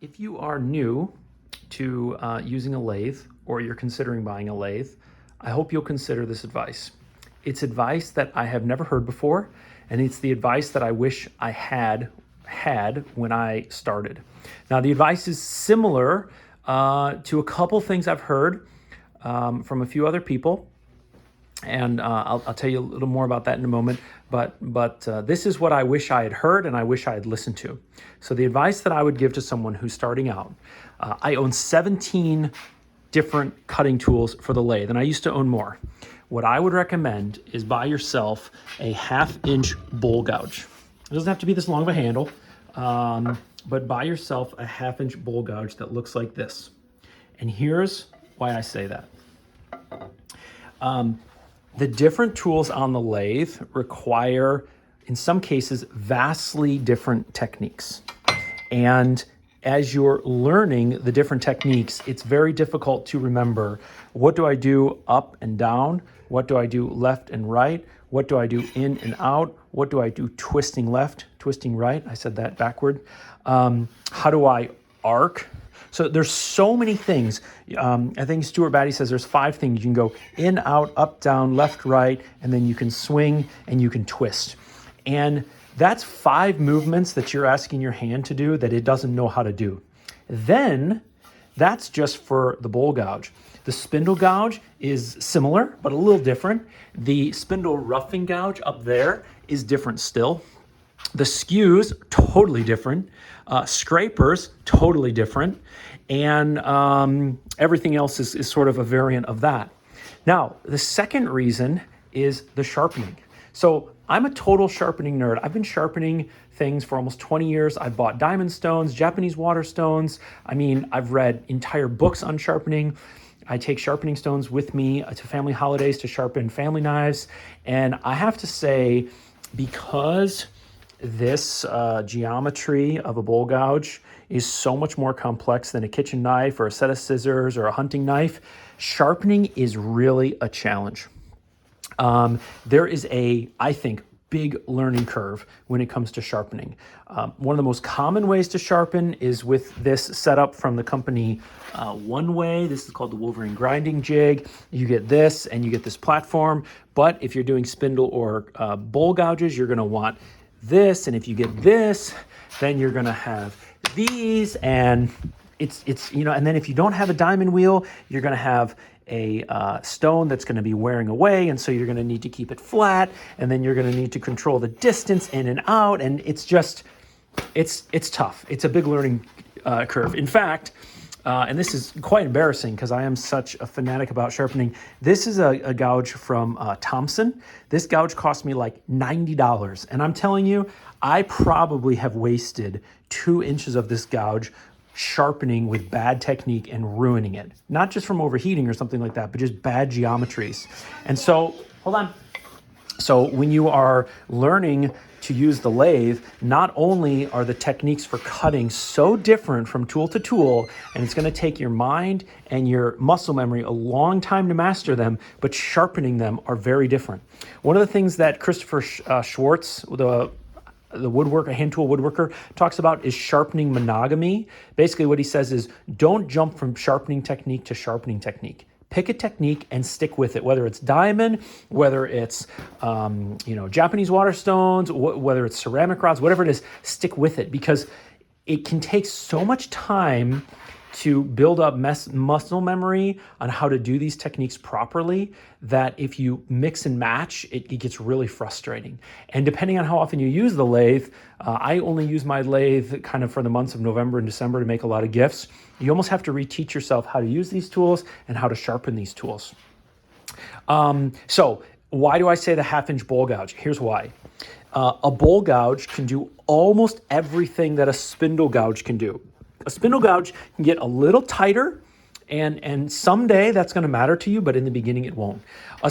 If you are new to using a lathe or you're considering buying a lathe, I hope you'll consider this advice. It's advice that I have never heard before, and it's the advice that I wish I had when I started. Now, the advice is similar to a couple things I've heard from a few other people, and I'll tell you a little more about that in a moment. But this is what I wish I had heard and I wish I had listened to. So the advice that I would give to someone who's starting out, I own 17 different cutting tools for the lathe, and I used to own more. What I would recommend is buy yourself a 1/2-inch bowl gouge. It doesn't have to be this long of a handle, but buy yourself a 1/2-inch bowl gouge that looks like this. And here's why I say that. The different tools on the lathe require, in some cases, vastly different techniques. And as you're learning the different techniques, it's very difficult to remember, what do I do up and down? What do I do left and right? What do I do in and out? What do I do twisting left, twisting right? I said that backward. How do I arc? So there's so many things. I think Stuart Batty says there's 5 things. You can go in, out, up, down, left, right, and then you can swing and you can twist. And that's 5 movements that you're asking your hand to do that it doesn't know how to do. Then that's just for the bowl gouge. The spindle gouge is similar, but a little different. The spindle roughing gouge up there is different still. The skews, totally different. Scrapers, totally different. And everything else is sort of a variant of that. Now, the second reason is the sharpening. So I'm a total sharpening nerd. I've been sharpening things for almost 20 years. I've bought diamond stones, Japanese water stones. I mean, I've read entire books on sharpening. I take sharpening stones with me to family holidays to sharpen family knives. And I have to say, because this geometry of a bowl gouge is so much more complex than a kitchen knife or a set of scissors or a hunting knife, sharpening is really a challenge. There is I think, big learning curve when it comes to sharpening. One of the most common ways to sharpen is with this setup from the company One Way. This is called the Wolverine grinding jig. You get this and you get this platform, but if you're doing spindle or bowl gouges, you're gonna want this, and if you get this, then you're gonna have these, and it's and then if you don't have a diamond wheel, you're gonna have a stone that's going to be wearing away, and so you're going to need to keep it flat, and then you're going to need to control the distance in and out, and it's tough. It's a big learning curve. In fact, and this is quite embarrassing because I am such a fanatic about sharpening. This is a gouge from Thompson. This gouge cost me like $90, and I'm telling you, I probably have wasted 2 inches of this gouge sharpening with bad technique and ruining it. Not just from overheating or something like that, but just bad geometries. And so, hold on. So when you are learning to use the lathe, not only are the techniques for cutting so different from tool to tool, and it's going to take your mind and your muscle memory a long time to master them, but sharpening them are very different. One of the things that Christopher Schwartz, the woodworker, hand tool woodworker, talks about is sharpening monogamy. Basically what he says is, don't jump from sharpening technique to sharpening technique. Pick a technique and stick with it, whether it's diamond, whether it's Japanese water stones, whether it's ceramic rods, whatever it is, stick with it, because it can take so much time to build up muscle memory on how to do these techniques properly that if you mix and match, it gets really frustrating. And depending on how often you use the lathe, I only use my lathe kind of for the months of November and December to make a lot of gifts. You almost have to reteach yourself how to use these tools and how to sharpen these tools. So why do I say the 1/2-inch bowl gouge? Here's why. A bowl gouge can do almost everything that a spindle gouge can do. A spindle gouge can get a little tighter, and someday that's going to matter to you, but in the beginning it won't. A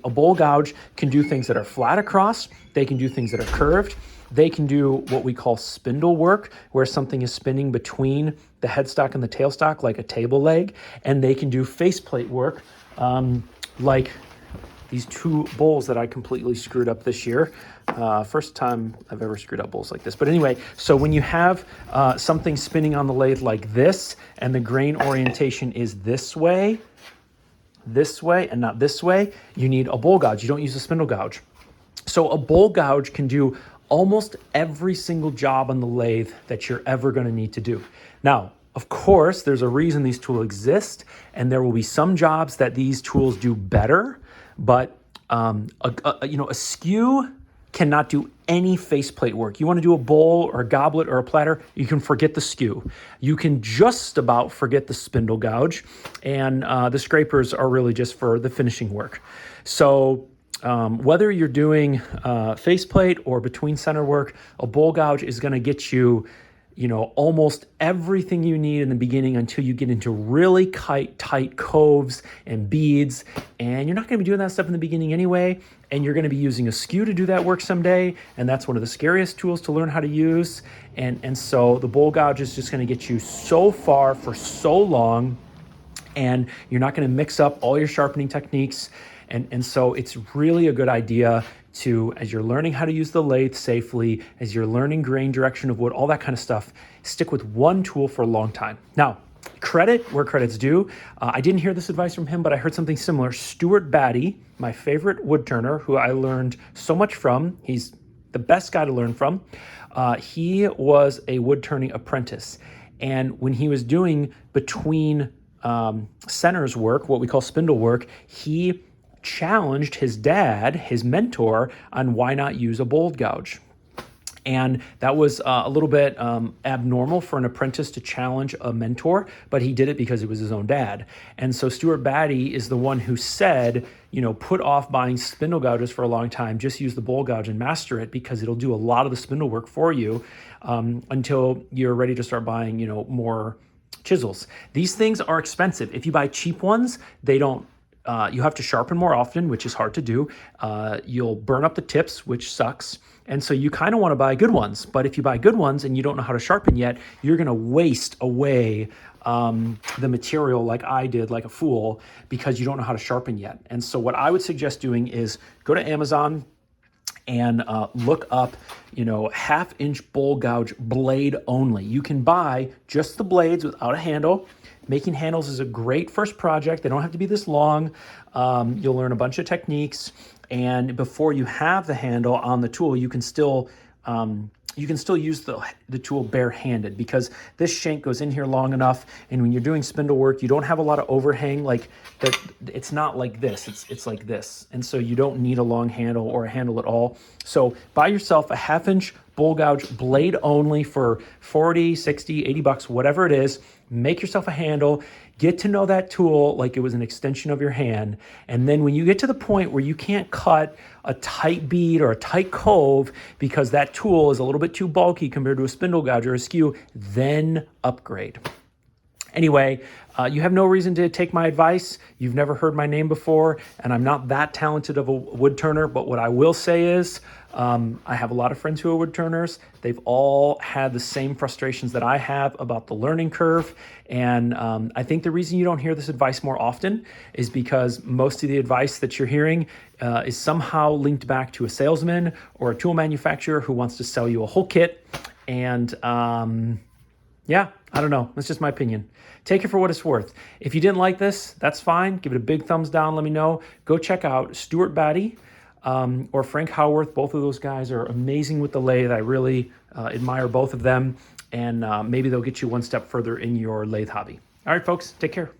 bowl gouge can do things that are flat across. They can do things that are curved. They can do what we call spindle work, where something is spinning between the headstock and the tailstock, like a table leg. And they can do faceplate work, like these 2 bowls that I completely screwed up this year. First time I've ever screwed up bowls like this. But anyway, so when you have something spinning on the lathe like this, and the grain orientation is this way, and not this way, you need a bowl gouge. You don't use a spindle gouge. So a bowl gouge can do almost every single job on the lathe that you're ever going to need to do. Now, of course, there's a reason these tools exist, and there will be some jobs that these tools do better, but a skew cannot do any faceplate work. You want to do a bowl or a goblet or a platter, you can forget the skew. You can just about forget the spindle gouge, and the scrapers are really just for the finishing work. So whether you're doing faceplate or between center work, a bowl gouge is going to get you, almost everything you need in the beginning until you get into really tight coves and beads. And you're not going to be doing that stuff in the beginning anyway. And you're going to be using a skew to do that work someday. And that's one of the scariest tools to learn how to use. And so the bowl gouge is just going to get you so far for so long. And you're not going to mix up all your sharpening techniques. And so it's really a good idea to, as you're learning how to use the lathe safely, as you're learning grain direction of wood, all that kind of stuff, stick with one tool for a long time. Now, credit where credit's due. I didn't hear this advice from him, but I heard something similar. Stuart Batty, my favorite wood turner, who I learned so much from, he's the best guy to learn from. He was a wood turning apprentice. And when he was doing between centers work, what we call spindle work, he challenged his dad, his mentor, on why not use a bowl gouge. And that was a little bit abnormal for an apprentice to challenge a mentor, but he did it because it was his own dad. And so Stuart Batty is the one who said, put off buying spindle gouges for a long time, just use the bowl gouge and master it, because it'll do a lot of the spindle work for you until you're ready to start buying, more chisels. These things are expensive. If you buy cheap ones, they don't. You have to sharpen more often, which is hard to do. You'll burn up the tips, which sucks. And so you kind of want to buy good ones. But if you buy good ones and you don't know how to sharpen yet, you're going to waste away the material like I did, like a fool, because you don't know how to sharpen yet. And so what I would suggest doing is go to Amazon and look up, 1/2-inch bowl gouge blade only. You can buy just the blades without a handle. Making handles is a great first project. They don't have to be this long. You'll learn a bunch of techniques, and before you have the handle on the tool, you can still use the tool barehanded, because this shank goes in here long enough, and when you're doing spindle work, you don't have a lot of overhang. Like that, it's not like this. It's like this, and so you don't need a long handle or a handle at all. So buy yourself a 1/2-inch bowl gouge blade only for $40, $60, $80, whatever it is. Make yourself a handle, get to know that tool like it was an extension of your hand. And then when you get to the point where you can't cut a tight bead or a tight cove because that tool is a little bit too bulky compared to a spindle gouge or a skew, then upgrade. Anyway, you have no reason to take my advice. You've never heard my name before, and I'm not that talented of a wood turner, but what I will say is I have a lot of friends who are wood turners. They've all had the same frustrations that I have about the learning curve, and I think the reason you don't hear this advice more often is because most of the advice that you're hearing is somehow linked back to a salesman or a tool manufacturer who wants to sell you a whole kit, and yeah, I don't know. That's just my opinion. Take it for what it's worth. If you didn't like this, that's fine. Give it a big thumbs down. Let me know. Go check out Stuart Batty or Frank Howarth. Both of those guys are amazing with the lathe. I really admire both of them. And maybe they'll get you one step further in your lathe hobby. All right, folks, take care.